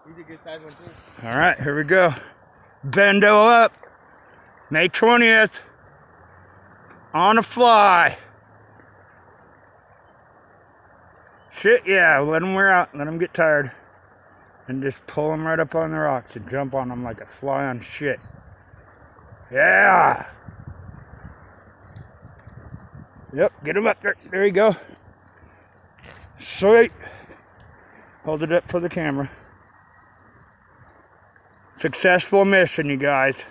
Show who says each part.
Speaker 1: He's a good size one too.
Speaker 2: All right, here we go. Bendo up. May 20th. On a fly. Shit, yeah, let them wear out. Let them get tired. And just pull them right up on the rocks and jump on them like a fly on shit. Yeah. Yep, get him up there. There you go. Sweet. Hold it up for the camera. Successful mission, you guys.